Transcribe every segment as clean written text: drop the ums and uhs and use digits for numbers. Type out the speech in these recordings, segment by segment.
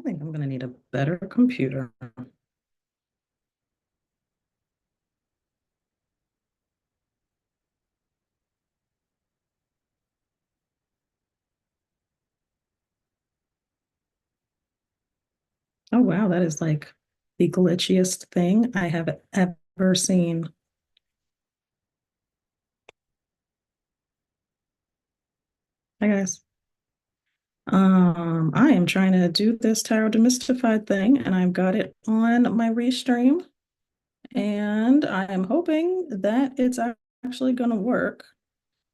I think I'm going to need a better computer. Oh, wow. That is like the glitchiest thing I have ever seen. Hi, guys. I am trying to do this Tarot Demystified thing, and I've got it on my restream, and I am hoping that it's actually going to work.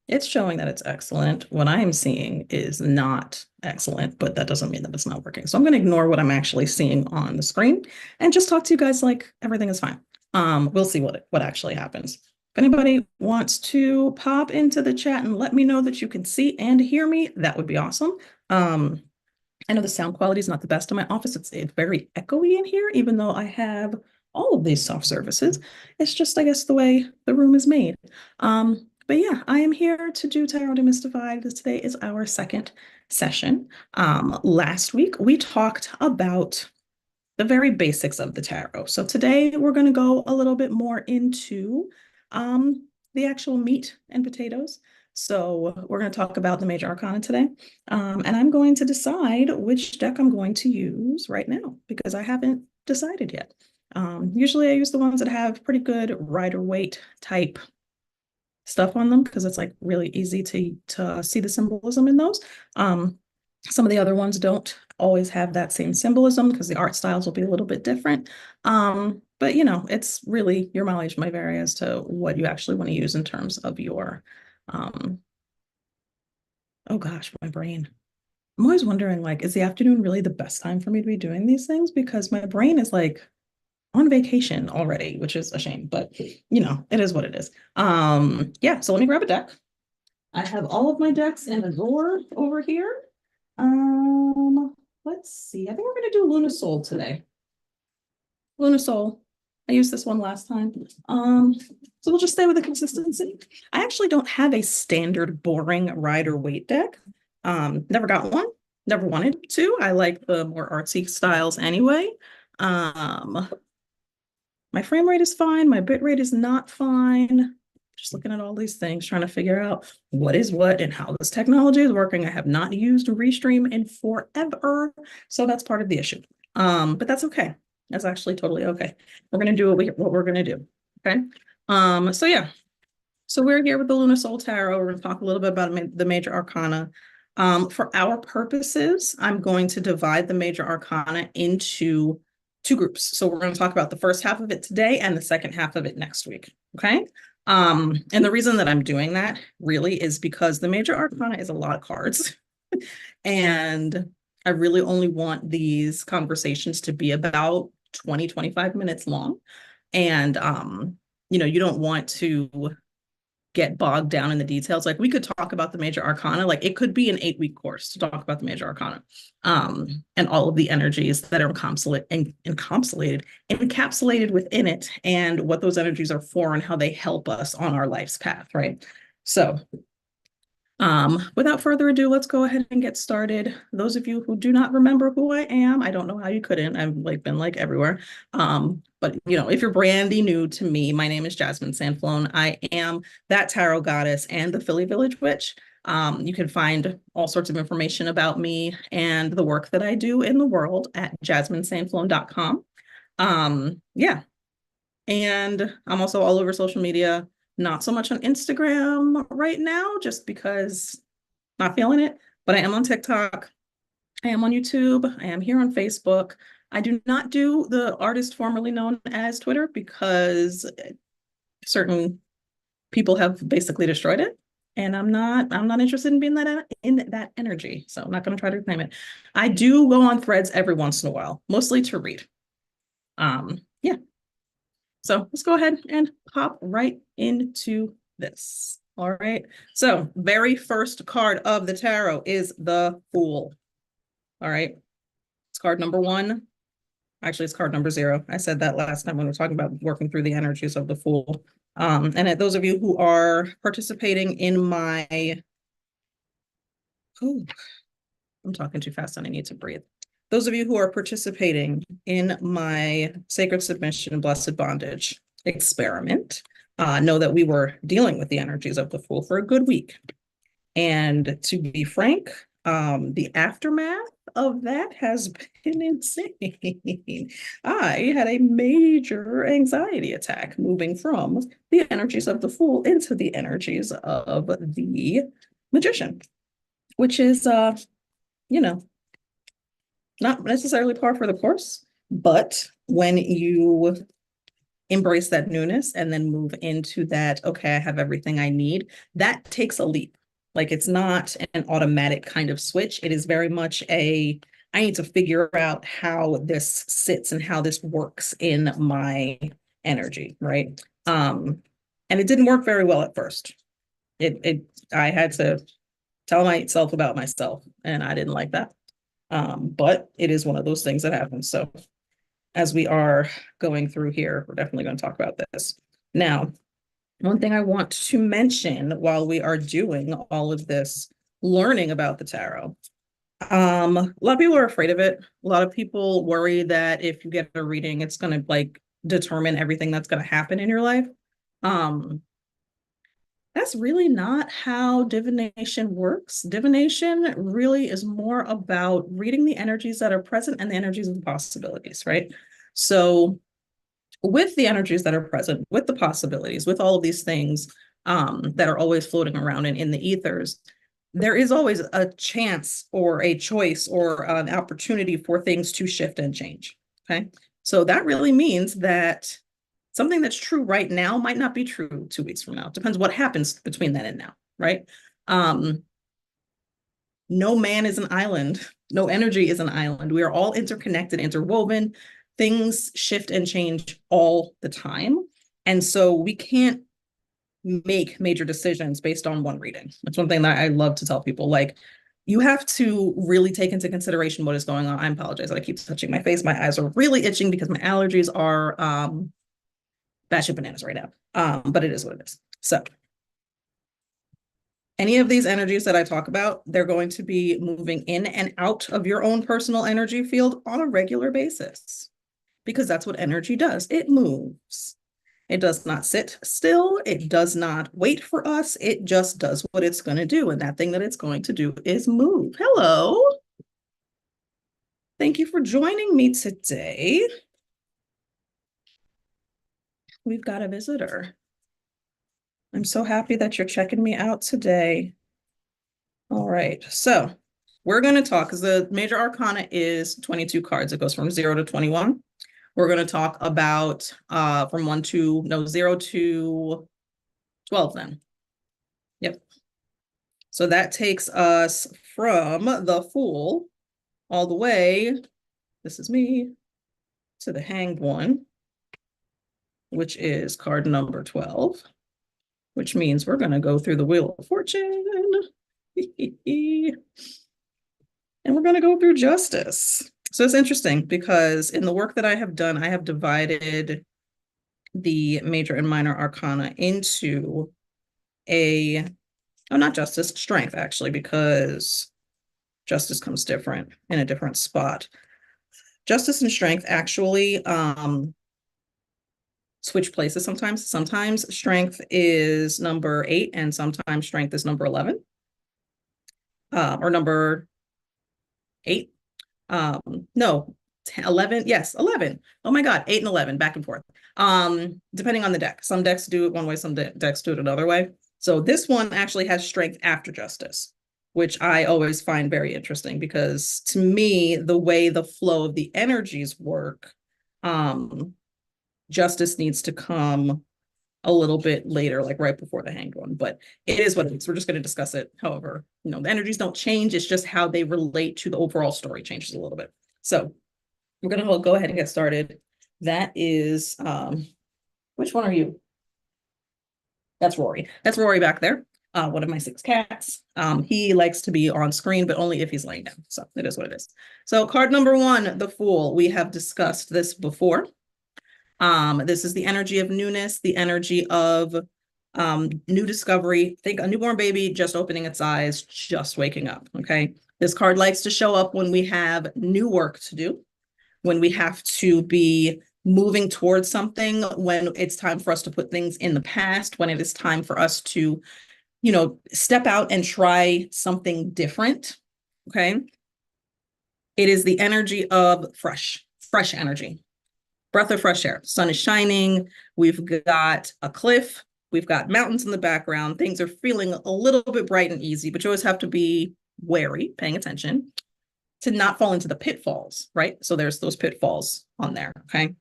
It's showing that it's excellent. What I'm seeing is not excellent, but that doesn't mean that it's not working. So I'm going to ignore what I'm actually seeing on the screen and just talk to you guys like everything is fine. We'll see what actually happens. If anybody wants to pop into the chat and let me know that you can see and hear me, that would be awesome. Um, I know the sound quality is not the best in my office. It's very echoey in here, even though I have all of these soft surfaces. It's just, I guess, the way the room is made. But yeah, I am here to do Tarot Demystified. Today is our second session. Last week, we talked about the very basics of the tarot. So today, we're going to go a little bit more into the actual meat and potatoes. So we're going to talk about the major arcana today. And I'm going to decide which deck I'm going to use right now because I haven't decided yet. Usually I use the ones that have pretty good Rider-Waite type stuff on them because it's like really easy to see the symbolism in those. Some of the other ones don't always have that same symbolism because the art styles will be a little bit different. But you know, it's really your mileage may vary as to what you actually want to use in terms of your oh gosh, my brain. I'm always wondering, like, is the afternoon really the best time for me to be doing these things? Because my brain is like on vacation already, which is a shame, but you know, it is what it is. Yeah, so let me grab a deck. I have all of my decks in a drawer over here. Um, let's see. I think we're gonna do Lunasol today. Lunasol. I used this one last time. So we'll just stay with the consistency. I actually don't have a standard boring Rider-Waite deck. Never got one, never wanted to. I like the more artsy styles anyway. Um, my frame rate is fine, my bit rate is not fine. Just looking at all these things, trying to figure out what is what and how this technology is working. I have not used Restream in forever, so that's part of the issue. But that's okay. That's actually totally okay. We're gonna do what we're gonna do. Okay. So yeah. So we're here with the Lunasol Tarot. We're gonna talk a little bit about the major arcana. For our purposes, I'm going to divide the major arcana into two groups. So we're going to talk about the first half of it today and the second half of it next week. Okay. And the reason that I'm doing that really is because the major arcana is a lot of cards. And I really only want these conversations to be about 20, 25 minutes long. And you know, you don't want to get bogged down in the details. Like we could talk about the major arcana, like it could be an 8-week course to talk about the major arcana, and all of the energies that are encapsulated within it, and what those energies are for and how they help us on our life's path, right? So without further ado, let's go ahead and get started. Those of you who do not remember who I am, I don't know how you couldn't. I've like been like everywhere. But you know, if you're brandy new to me, my name is JasmineCianflone. I am that tarot goddess and the Philly Village Witch. You can find all sorts of information about me and the work that I do in the world at JasmineCianflone.com. Yeah, and I'm also all over social media, not so much on Instagram right now, just because I'm not feeling it, but I am on TikTok. I am on YouTube. I am here on Facebook. I do not do the artist formerly known as Twitter because certain people have basically destroyed it. And I'm not interested in being in that energy. So I'm not going to try to reclaim it. I do go on threads every once in a while, mostly to read. Yeah. So let's go ahead and pop right into this. All right. So very first card of the tarot is the Fool. All right. It's card number one. Actually, it's card number 0. I said that last time when we were talking about working through the energies of the Fool. And at those of you who are participating in my, oh, I'm talking too fast and I need to breathe. those of you who are participating in my Sacred Submission and Blessed Bondage experiment know that we were dealing with the energies of the Fool for a good week. And to be frank, the aftermath of that has been insane. I had a major anxiety attack moving from the energies of the Fool into the energies of the Magician, which is, you know, not necessarily par for the course, but when you embrace that newness and then move into that, okay, I have everything I need, that takes a leap. Like it's not an automatic kind of switch. It is very much I need to figure out how this sits and how this works in my energy, right? And it didn't work very well at first. I had to tell myself about myself, and I didn't like that. But it is one of those things that happens. So as we are going through here, we're definitely going to talk about this. Now, one thing I want to mention while we are doing all of this learning about the tarot, a lot of people are afraid of it. A lot of people worry that if you get a reading, it's going to like determine everything that's going to happen in your life. That's really not how divination works. Divination really is more about reading the energies that are present and the energies of the possibilities, right? So with the energies that are present, with the possibilities, with all of these things that are always floating around in the ethers, there is always a chance or a choice or an opportunity for things to shift and change, okay? So that really means that something that's true right now might not be true 2 weeks from now. It depends what happens between then and now, right? No man is an island. No energy is an island. We are all interconnected, interwoven. Things shift and change all the time. And so we can't make major decisions based on one reading. That's one thing that I love to tell people. Like, you have to really take into consideration what is going on. I apologize that I keep touching my face. My eyes are really itching because my allergies are batshit bananas right now. But it is what it is. So any of these energies that I talk about, they're going to be moving in and out of your own personal energy field on a regular basis, because that's what energy does. It moves. It does not sit still. It does not wait for us. It just does what it's going to do. And that thing that it's going to do is move. Hello. Thank you for joining me today. We've got a visitor. I'm so happy that you're checking me out today. All right, so we're going to talk, because the major arcana is 22 cards. It goes from 0 to 21. We're going to talk about 0 to 12 then. Yep. So that takes us from the Fool all the way, this is me, to the Hanged One, which is card number 12, which means we're going to go through the Wheel of Fortune. And we're going to go through Justice. So it's interesting because in the work that I have done, I have divided the major and minor arcana into not Justice, Strength, actually, because Justice comes different in a different spot. Justice and Strength actually switch places sometimes. Sometimes Strength is number 8 and sometimes Strength is number 11. Or number 8. No, 10, 11. Yes, 11. Oh my God, 8 and 11, back and forth. Depending on the deck. Some decks do it one way, some decks do it another way. So this one actually has Strength after Justice, which I always find very interesting, because to me, the way the flow of the energies work, Justice needs to come a little bit later, like right before the Hanged One, but it is what it is. We're just going to discuss it. However, the energies don't change. It's just how they relate to the overall story changes a little bit. So we're going to go ahead and get started. That is, which one are you? That's Rory. That's Rory back there. One of my 6 cats. He likes to be on screen, but only if he's laying down. So it is what it is. So card number 1, the Fool. We have discussed this before. This is the energy of newness, the energy of New discovery, think a newborn baby just opening its eyes, just waking up, okay? This card likes to show up when we have new work to do, when we have to be moving towards something, when it's time for us to put things in the past, when it is time for us to, step out and try something different, okay? It is the energy of fresh energy, breath of fresh air. Sun is shining. We've got a cliff. We've got mountains in the background. Things are feeling a little bit bright and easy, but you always have to be wary, paying attention to not fall into the pitfalls, right? So there's those pitfalls on there, okay?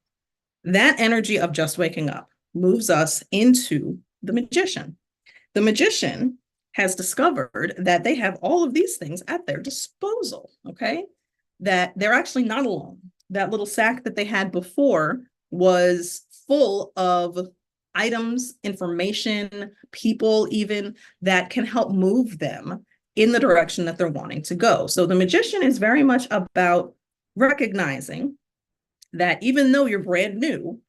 That energy of just waking up moves us into the magician. The magician has discovered that they have all of these things at their disposal, okay? That they're actually not alone. That little sack that they had before was full of items, information, people even that can help move them in the direction that they're wanting to go. So the magician is very much about recognizing that even though you're brand new,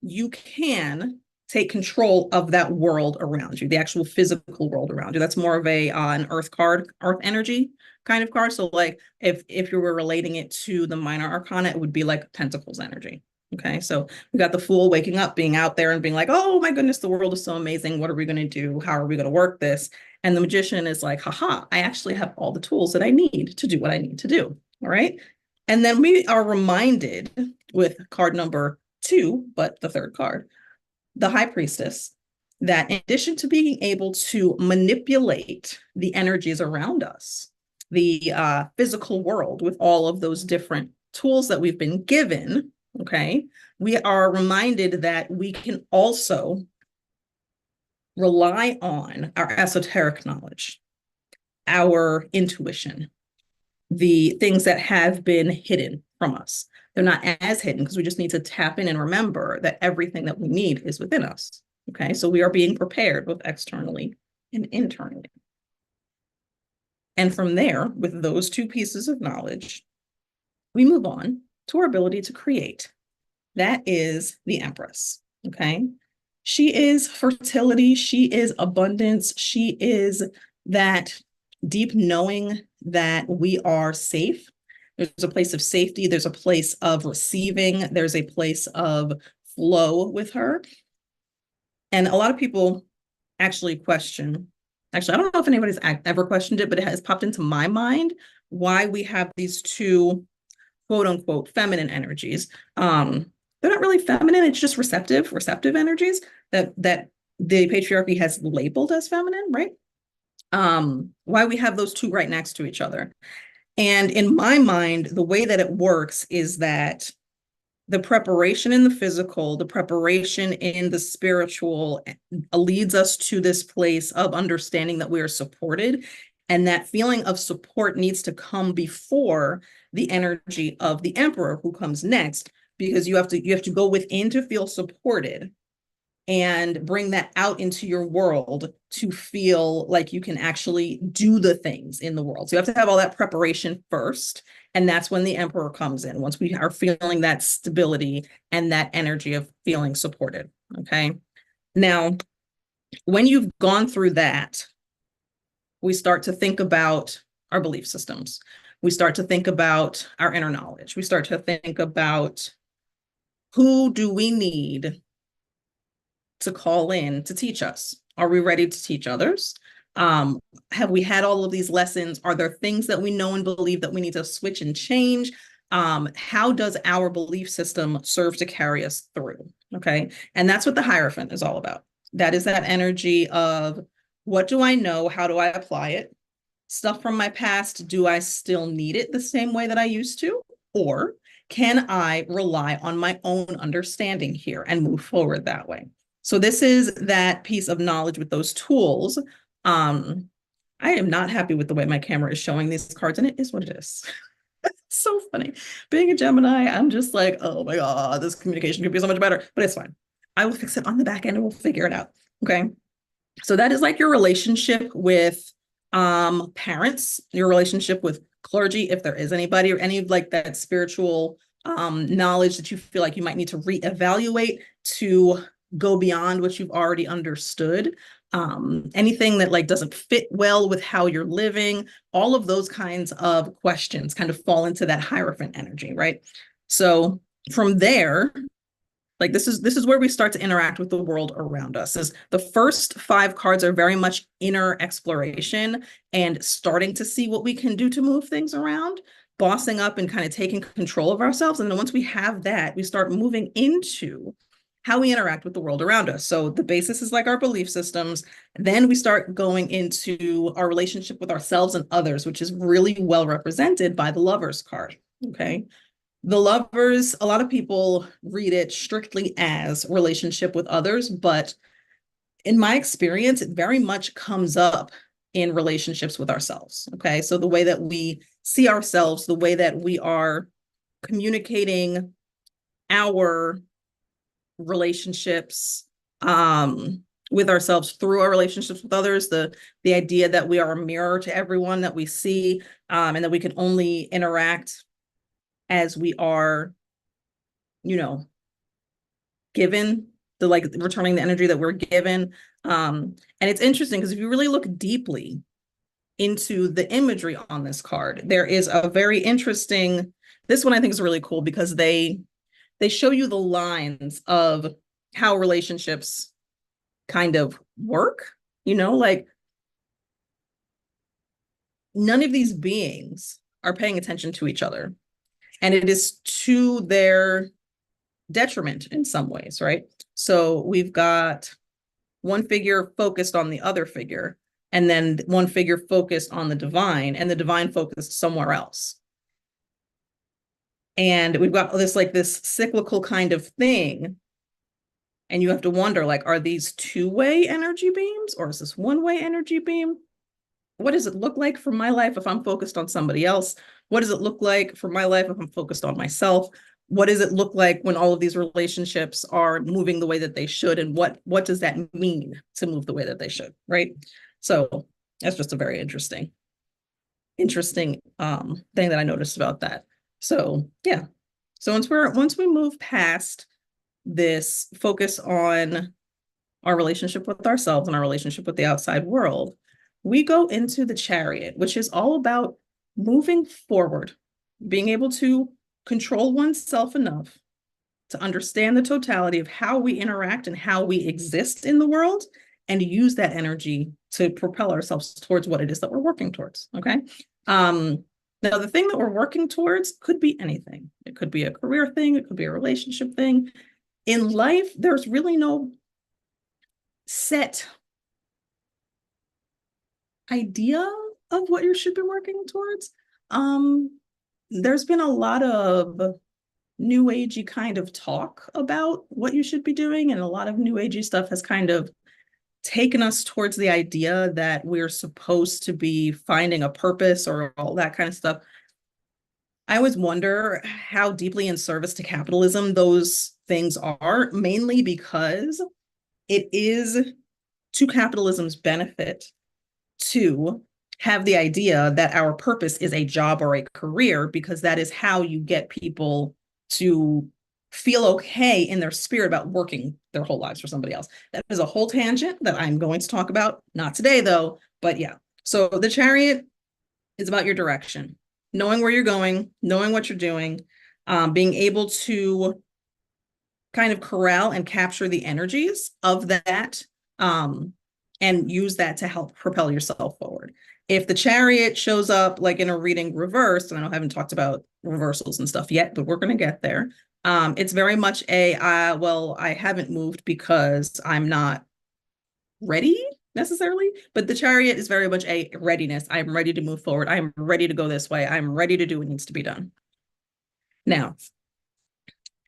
you can take control of that world around you, the actual physical world around you. That's more of an earth card, earth energy kind of card. So like if you were relating it to the minor arcana, it would be like Pentacles energy. Okay, so we got the Fool waking up, being out there and being like, oh my goodness, the world is so amazing. What are we going to do? How are we going to work this? And the Magician is like, haha, I actually have all the tools that I need to do what I need to do. All right. And then we are reminded with card number 2, but the third card, the High Priestess, that in addition to being able to manipulate the energies around us, the physical world with all of those different tools that we've been given, okay, we are reminded that we can also rely on our esoteric knowledge, our intuition, the things that have been hidden from us. They're not as hidden because we just need to tap in and remember that everything that we need is within us. Okay, so we are being prepared both externally and internally. And from there, with those 2 pieces of knowledge, we move on to our ability to create. That is the Empress. Okay, she is fertility, she is abundance, she is that deep knowing that we are safe. There's a place of safety, there's a place of receiving, there's a place of flow with her. And a lot of people actually question, I don't know if anybody's ever questioned it, but it has popped into my mind why we have these 2 quote unquote feminine energies. They're not really feminine, it's just receptive energies that the patriarchy has labeled as feminine, right? Why we have those 2 right next to each other. And in my mind, the way that it works is that the preparation in the physical, the preparation in the spiritual leads us to this place of understanding that we are supported. And that feeling of support needs to come before the energy of the Emperor who comes next, because you have to go within to feel supported and bring that out into your world to feel like you can actually do the things in the world. So you have to have all that preparation first. And that's when the Emperor comes in, once we are feeling that stability and that energy of feeling supported. Okay. Now, when you've gone through that, we start to think about our belief systems. We start to think about our inner knowledge. We start to think about who do we need to call in to teach us? Are we ready to teach others? Have we had all of these lessons? Are there things that we know and believe that we need to switch and change? How does our belief system serve to carry us through? Okay. And that's what the Hierophant is all about. That is that energy of what do I know? How do I apply it? Stuff from my past, do I still need it the same way that I used to? Or can I rely on my own understanding here and move forward that way? So this is that piece of knowledge with those tools. I am not happy with the way my camera is showing these cards, and it is what it is. It's so funny. Being a Gemini, I'm just like, oh my God, this communication could be so much better, but it's fine. I will fix it on the back end and we'll figure it out. Okay. So that is like your relationship with parents, your relationship with clergy, if there is anybody, or any of like that spiritual knowledge that you feel like you might need to reevaluate to go beyond what you've already understood. Anything that like doesn't fit well with how you're living, all of those kinds of questions kind of fall into that Hierophant energy, right? So from there, like this is where we start to interact with the world around us. Is the first 5 cards are very much inner exploration and starting to see what we can do to move things around, bossing up and kind of taking control of ourselves. And then once we have that, we start moving into how we interact with the world around us. So the basis is like our belief systems. Then we start going into our relationship with ourselves and others, which is really well represented by the Lovers card. Okay. The Lovers, a lot of people read it strictly as relationship with others, but in my experience, it very much comes up in relationships with ourselves. Okay. So the way that we see ourselves, the way that we are communicating our relationships with ourselves through our relationships with others, the idea that we are a mirror to everyone that we see, and that we can only interact as we are, given, the like returning the energy that we're given. And it's interesting because if you really look deeply into the imagery on this card, there is a very interesting, this one I think is really cool because they show you the lines of how relationships kind of work, like none of these beings are paying attention to each other. And it is to their detriment in some ways, right? So we've got one figure focused on the other figure, and then one figure focused on the divine, and the divine focused somewhere else. And we've got this cyclical kind of thing. And you have to wonder, like, are these two-way energy beams or is this one-way energy beam? What does it look like for my life if I'm focused on somebody else? What does it look like for my life if I'm focused on myself? What does it look like when all of these relationships are moving the way that they should? And what does that mean to move the way that they should, right? So that's just a very interesting thing that I noticed about that. So yeah. So once we move past this focus on our relationship with ourselves and our relationship with the outside world, we go into the Chariot, which is all about moving forward, being able to control oneself enough to understand the totality of how we interact and how we exist in the world, and use that energy to propel ourselves towards what it is that we're working towards. Okay. Now, the thing that we're working towards could be anything. It could be a career thing. It could be a relationship thing. In life, there's really no set idea of what you should be working towards. There's been a lot of new agey kind of talk about what you should be doing, and a lot of new agey stuff has kind of taken us towards the idea that we're supposed to be finding a purpose or all that kind of stuff. I always wonder how deeply in service to capitalism those things are, mainly because it is to capitalism's benefit to have the idea that our purpose is a job or a career, because that is how you get people to feel okay in their spirit about working their whole lives for somebody else. That is a whole tangent that I'm going to talk about, not today though, but yeah. So the Chariot is about your direction, knowing where you're going, knowing what you're doing, being able to kind of corral and capture the energies of that, and use that to help propel yourself forward. If the Chariot shows up like in a reading reversed, and I haven't talked about reversals and stuff yet, but we're going to get there. It's very much well, I haven't moved because I'm not ready necessarily, but the Chariot is very much a readiness. I'm ready to move forward. I'm ready to go this way. I'm ready to do what needs to be done. Now,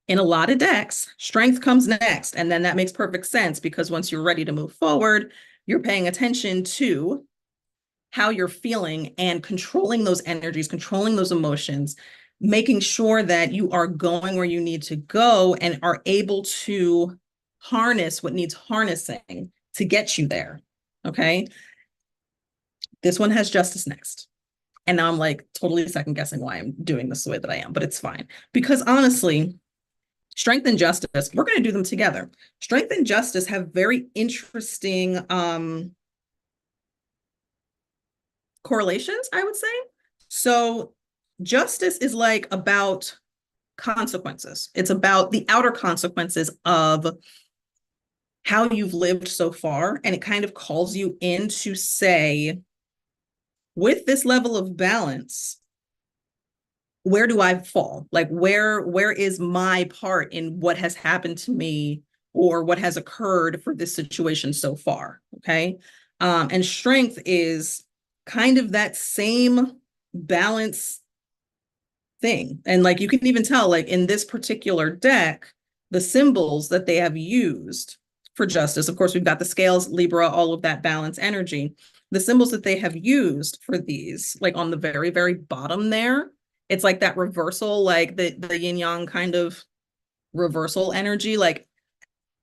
in a lot of decks, strength comes next, and then that makes perfect sense because once you're ready to move forward, you're paying attention to how you're feeling and controlling those energies, controlling those emotions, making sure that you are going where you need to go and are able to harness what needs harnessing to get you there. Okay. This one has Justice next. And now I'm like totally second guessing why I'm doing this the way that I am, but it's fine. Because honestly, Strength and justice, we're going to do them together. Strength and justice have very interesting correlations, I would say. So justice is like about consequences. It's about the outer consequences of how you've lived so far. And it kind of calls you in to say, with this level of balance, where do I fall? Like where is my part in what has happened to me or what has occurred for this situation so far? Okay. And strength is kind of that same balance thing. And like you can even tell, like in this particular deck, the symbols that they have used for justice, of course, we've got the scales, Libra, all of that balance energy. The symbols that they have used for these, like on the very, very bottom there, it's like that reversal, like the yin yang kind of reversal energy, like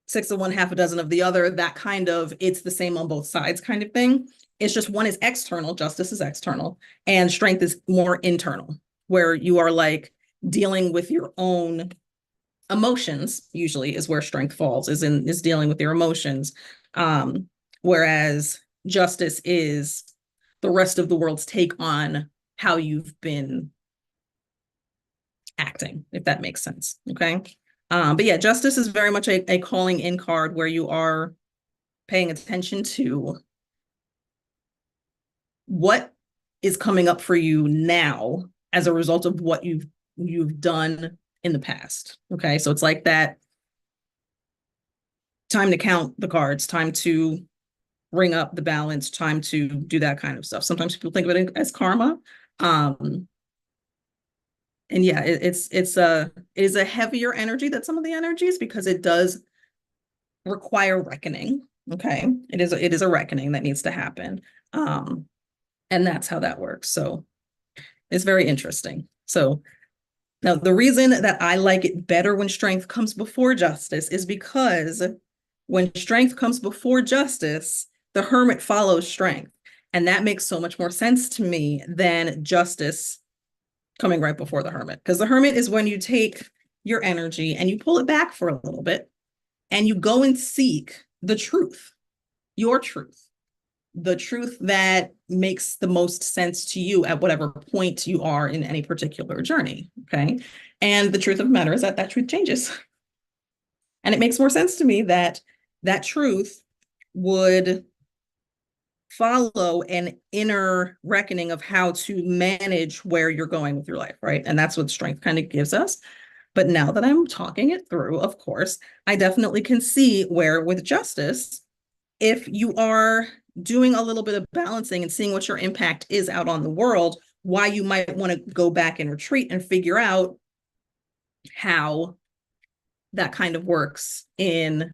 six of one, half a dozen of the other, that kind of, it's the same on both sides kind of thing. It's just one is external, justice is external, and strength is more internal, where you are like dealing with your own emotions, usually is where strength falls, is dealing with your emotions. Whereas justice is the rest of the world's take on how you've been acting, if that makes sense. Okay. But yeah, justice is very much a calling in card where you are paying attention to what is coming up for you now as a result of what you've done in the past. Okay. So it's like that time to count the cards, time to ring up the balance, time to do that kind of stuff. Sometimes people think of it as karma. And yeah, it is a heavier energy than some of the energies because it does require reckoning. Okay. It is a reckoning that needs to happen. And that's how that works. So it's very interesting. So now the reason that I like it better when strength comes before justice is because when strength comes before justice, the hermit follows strength. And that makes so much more sense to me than justice coming right before the hermit. Because the hermit is when you take your energy and you pull it back for a little bit and you go and seek the truth, your truth, the truth that makes the most sense to you at whatever point you are in any particular journey. Okay. And the truth of the matter is that that truth changes. And it makes more sense to me that that truth would follow an inner reckoning of how to manage where you're going with your life, right? And that's what strength kind of gives us. But now that I'm talking it through, of course, I definitely can see where with justice, if you are doing a little bit of balancing and seeing what your impact is out on the world, why you might want to go back and retreat and figure out how that kind of works in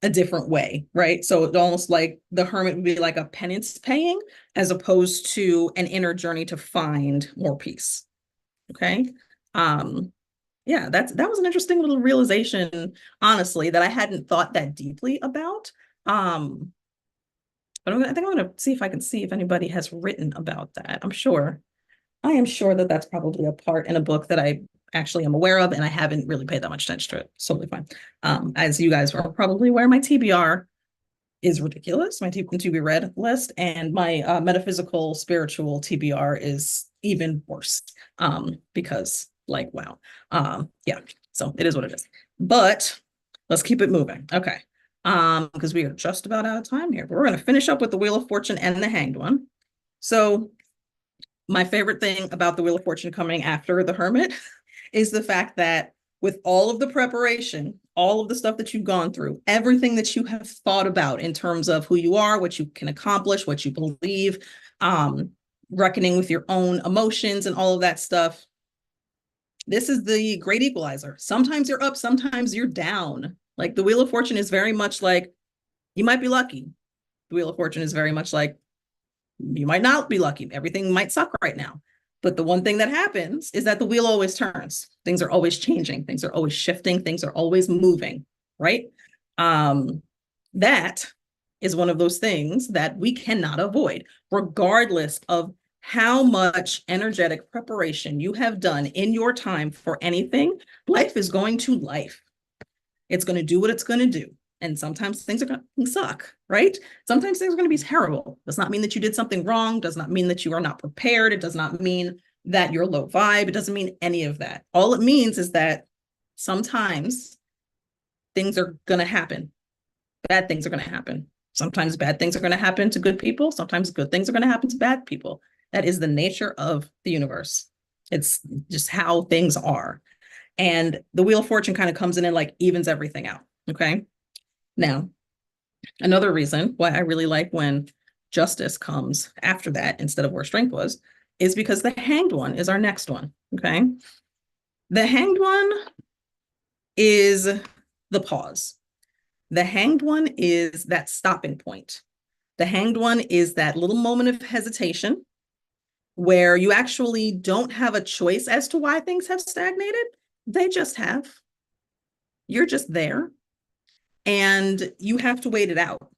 a different way, right? So it's almost like the hermit would be like a penance paying as opposed to an inner journey to find more peace. Okay. Yeah, that was an interesting little realization, honestly, that I hadn't thought that deeply about. But I think I'm going to see if I can see if anybody has written about that. I am sure that that's probably a part in a book that I actually am aware of, and I haven't really paid that much attention to it. It's totally fine. As you guys are probably aware, my TBR is ridiculous, my to be read list, and my metaphysical spiritual TBR is even worse because like, wow. Yeah, so it is what it is. But let's keep it moving. Okay. Because we are just about out of time here, but we're going to finish up with the Wheel of Fortune and the Hanged One. So my favorite thing about the Wheel of Fortune coming after the Hermit is the fact that with all of the preparation, all of the stuff that you've gone through, everything that you have thought about in terms of who you are, what you can accomplish, what you believe, reckoning with your own emotions and all of that stuff, this is the great equalizer. Sometimes you're up, sometimes you're down. Like the Wheel of Fortune is very much like, you might be lucky. The Wheel of Fortune is very much like, you might not be lucky. Everything might suck right now. But the one thing that happens is that the wheel always turns. Things are always changing. Things are always shifting. Things are always moving, right? That is one of those things that we cannot avoid, regardless of how much energetic preparation you have done in your time for anything, life is going to life. It's going to do what it's going to do. And sometimes things are going to suck, right? Sometimes things are going to be terrible. Does not mean that you did something wrong. Does not mean that you are not prepared. It does not mean that you're low vibe. It doesn't mean any of that. All it means is that sometimes things are going to happen. Bad things are going to happen. Sometimes bad things are going to happen to good people. Sometimes good things are going to happen to bad people. That is the nature of the universe. It's just how things are. And the Wheel of Fortune kind of comes in and like evens everything out. Okay. Now, another reason why I really like when justice comes after that instead of where strength was is because the Hanged One is our next one. Okay. The Hanged One is the pause. The Hanged One is that stopping point. The Hanged One is that little moment of hesitation where you actually don't have a choice as to why things have stagnated. They just have. You're just there and you have to wait it out.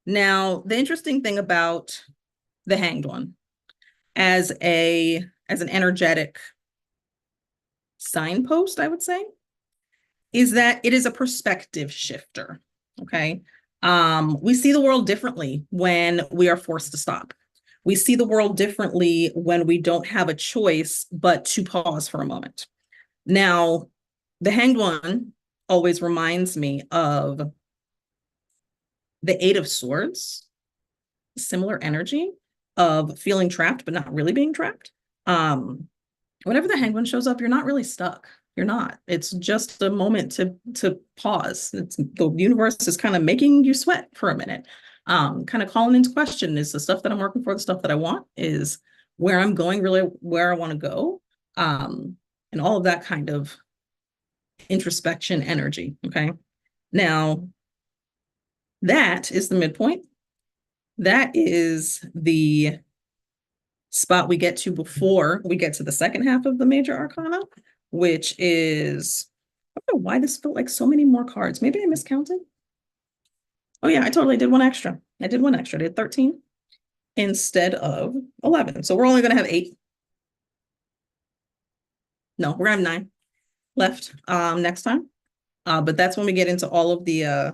Now, the interesting thing about the Hanged One as an energetic signpost, I would say, is that it is a perspective shifter. Okay. We see the world differently when we are forced to stop. We see the world differently when we don't have a choice but to pause for a moment. Now, the Hanged One always reminds me of the Eight of Swords, similar energy of feeling trapped but not really being trapped. Whenever the Hanged One shows up, you're not really stuck. You're not. It's just a moment to pause. It's the universe is kind of making you sweat for a minute. Kind of calling into question, is the stuff that I'm working for the stuff that I want? Is where I'm going really where I want to go? And all of that kind of introspection energy. Okay. Now, that is the midpoint. That is the spot we get to before we get to the second half of the major arcana, which is, I don't know why this felt like so many more cards. Maybe I miscounted. Oh yeah, I totally did one extra. I did one extra. I did 13 instead of 11. So we're only going to have 8. No, we're going to have 9 left next time. But that's when we get into all of the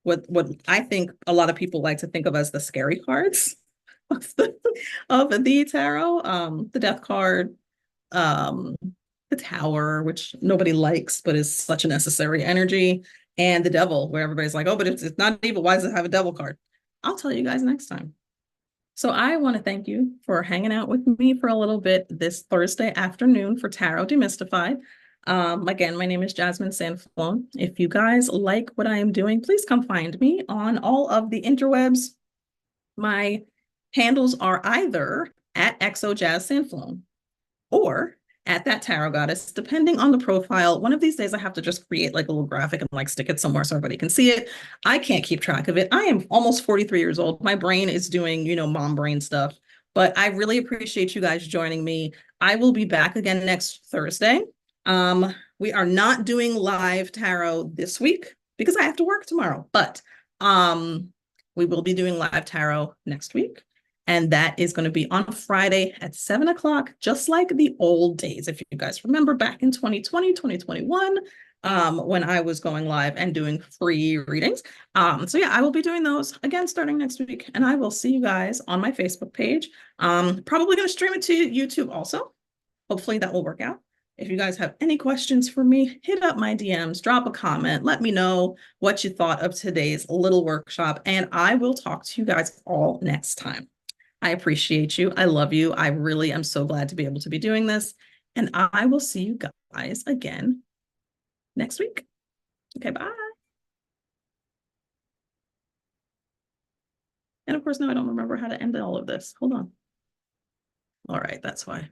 what I think a lot of people like to think of as the scary cards of the tarot. The Death card, the Tower, which nobody likes, but is such a necessary energy, and the Devil, where everybody's like, oh, but it's not evil. Why does it have a Devil card? I'll tell you guys next time. So I want to thank you for hanging out with me for a little bit this Thursday afternoon for Tarot Demystified. Again, my name is JasmineCianflone. If you guys like what I am doing, please come find me on all of the interwebs. My handles are either at XOJazCianflone or at that tarot goddess, depending on the profile. One of these days I have to just create like a little graphic and like stick it somewhere so everybody can see it. I can't keep track of it. I am almost 43 years old. My brain is doing, mom brain stuff, but I really appreciate you guys joining me. I will be back again next Thursday. We are not doing live tarot this week because I have to work tomorrow, but we will be doing live tarot next week. And that is going to be on Friday at 7 o'clock, just like the old days. If you guys remember back in 2020, 2021, when I was going live and doing free readings. So yeah, I will be doing those again starting next week. And I will see you guys on my Facebook page. Probably going to stream it to YouTube also. Hopefully that will work out. If you guys have any questions for me, hit up my DMs, drop a comment, let me know what you thought of today's little workshop, and I will talk to you guys all next time. I appreciate you. I love you. I really am so glad to be able to be doing this. And I will see you guys again next week. Okay, bye. And of course, now I don't remember how to end all of this. Hold on. All right, that's why.